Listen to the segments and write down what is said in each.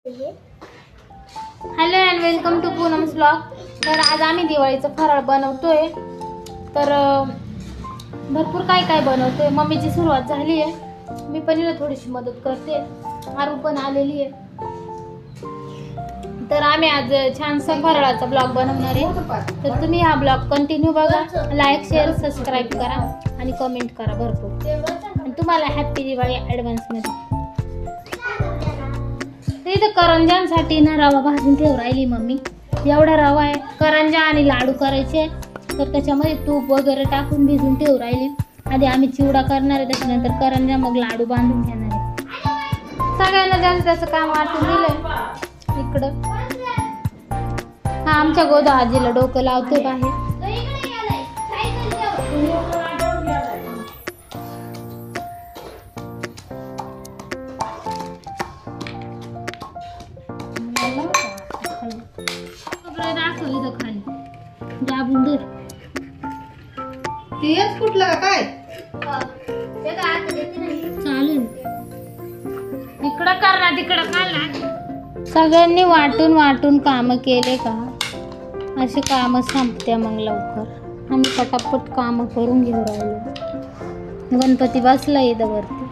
Hello and welcome to Poonam's blog. तर आज आम्ही दिवाळीचं फराळ बनवतोय। तर भरपूर काय काय बनवतोय। मम्मीची सुरुवात झाली आहे, मी पण हिला थोडीशी मदत करते। आरू पण आलेली आहे। तर आम्ही आज छानसा फराळाचा ब्लॉग बनवणार आहे। तर तुम्ही हा ब्लॉग कंटिन्यू बघा, लाईक शेअर सबस्क्राईब करा आणि कमेंट करा भरपूर। आणि तुम्हाला हॅपी दिवाळी ॲडव्हान्समध्ये। इथं करंज्यांसाठी ना रवा भाजून ठेवून राहिली मम्मी। एवढा रवा आहे, करंजा आणि लाडू करायचे, तर त्याच्यामध्ये तूप वगैरे टाकून भिजून ठेवून राहिली। आधी आम्ही चिवडा करणार आहे, त्याच्यानंतर करंजा, मग लाडू बांधून घेणार आहे। सगळ्यांना ज्याचं त्याचं काम वाटून दिलंय इकडं। हा आमच्या गोदा आजीला डोकं लावतोय बाहेर। तेच कुठलं काय चालेल, इकडं कर ना तिकडं कर ना। सगळ्यांनी वाटून वाटून काम केले का असे काम संपत्या मग लवकर। आम्ही पटापट काम करून घेऊ राहिलो। गणपती बसला इथं वरती,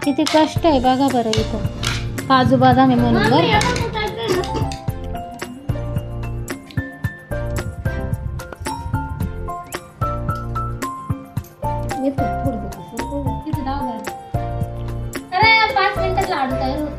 किती कष्ट आहे बघा बरं। इथं काजू बदाम आहे म्हणून बरं। अरे 5 मिनिटात लाडू तयार होतो।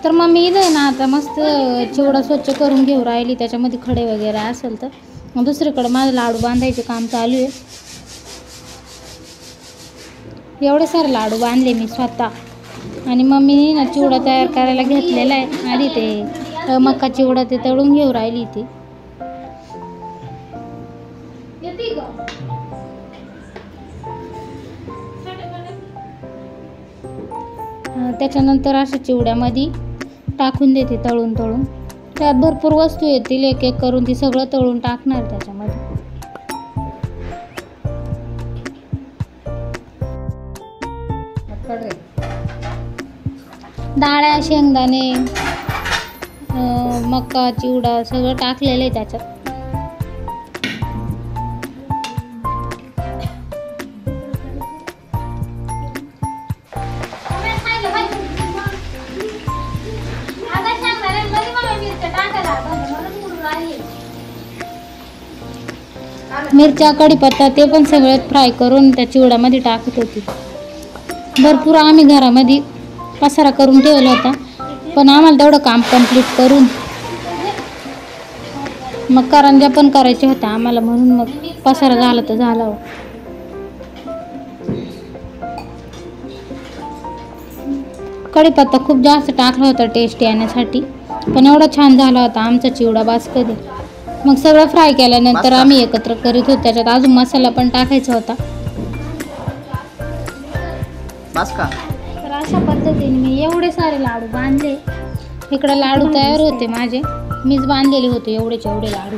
तर मम्मी इथं ना आता मस्त चिवडा स्वच्छ करून घेऊ राहिली, त्याच्यामध्ये खडे वगैरे असेल तर। मग दुसरीकडे माझं लाडू बांधायचे काम चालू आहे। एवढे सारे लाडू बांधले मी स्वतः। आणि मम्मीने ना चिवडा तयार करायला घेतलेला आहे। आधी ते मका चिवडा ते तळून घेऊ राहिली ती। त्याच्यानंतर अशा चिवड्यामध्ये टाकून देते तळून तळून। त्यात भरपूर वस्तू येतील, एक एक करून ती सगळं तळून टाकणार त्याच्यामध्ये। डाळ्या, शेंगदाणे, मका चिवडा सगळं टाकलेलं आहे त्याच्यात। मिरच्या, कढीपत्ता ते पण सगळं फ्राय करून त्या चिवड्यामध्ये टाकत होती। भरपूर आम्ही घरामध्ये पसारा करून ठेवला होता, पण आम्हाला तेवढं काम कंप्लीट करून मग करंज्या पण करायच्या होत्या आम्हाला, म्हणून मग पसारा झाला तर झाला। कढीपत्ता खूप जास्त टाकला होता टेस्ट येण्यासाठी, पण एवढा छान झाला होता आमचा चिवडा बास कधी। मग सगळं फ्राय केल्यानंतर आम्ही एकत्र करीत होतो, त्याच्यात अजून मसाला पण टाकायचा होता। तर अशा पद्धतीने मी एवढे सारे लाडू बांधले। इकडे लाडू तयार होते माझे, मीच बांधलेले होते एवढेचे एवढे लाडू।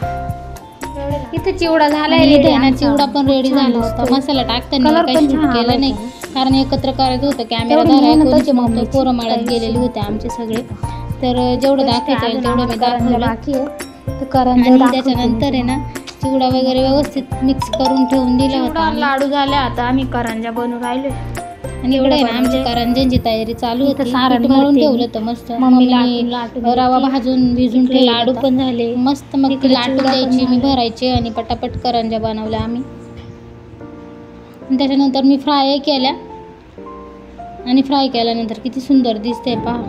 इथे चिवडा झालाय रेडी ना, चिवडा पण रेडी झाला होता। मसाला टाकताना काही शूट केलं नाही, कारण एकत्र करायचं होतं। कॅमेरा धरायचे मग पोरं माळ्यात गेलेले होते आमचे सगळे। तर जेवढं दाखवायचं आहे तेवढं मी दाखवलं। आणि त्याच्यानंतर आहे ना चिवडा वगैरे व्यवस्थित मिक्स करून ठेवून दिला होता। लाडू झाले, आता आम्ही करंजा बनवून राहिलो। आणि एवढं आहे ना आमची करंज्यांची तयारी चालू होती। मळून ठेवलं होतं मस्त मम्मीने, रवा भाजून भिजून ठेवले, लाडू पण झाले मस्त। मग ती लाटून द्यायची, मी भरायचे आणि पटापट करंजा बनवल्या आम्ही। त्याच्यानंतर मी फ्राय केल्या, आणि फ्राय केल्यानंतर किती सुंदर दिसते पहा।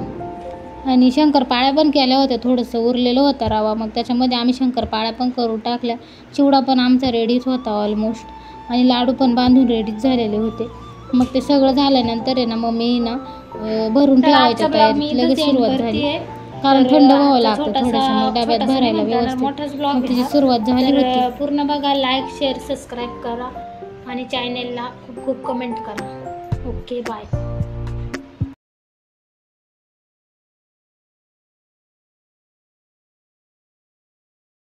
आणि शंकरपाळ्या पण केल्या होत्या, थोडंसं उरलेलं होतं रवा, मग त्याच्यामध्ये आम्ही शंकरपाळ्या पण करून टाकल्या। चिवडा पण आमचा रेडीच होता ऑलमोस्ट, आणि लाडू पण बांधून रेडीच झालेले होते। मग ते सगळं झाल्यानंतर आहे ना मम्मी ना भरून ठेवायच्या तयारीत लगेच सुरुवात झाली, कारण थंड व्हावं लागतं थोडंसं, मग डब्यात भरायला व्यवस्थित. मग तिची सुरुवात झाली होती. पूर्ण बघा, लाईक शेअर सबस्क्राईब करा आणि चॅनेलला खूप खूप कमेंट करा. Okay bye.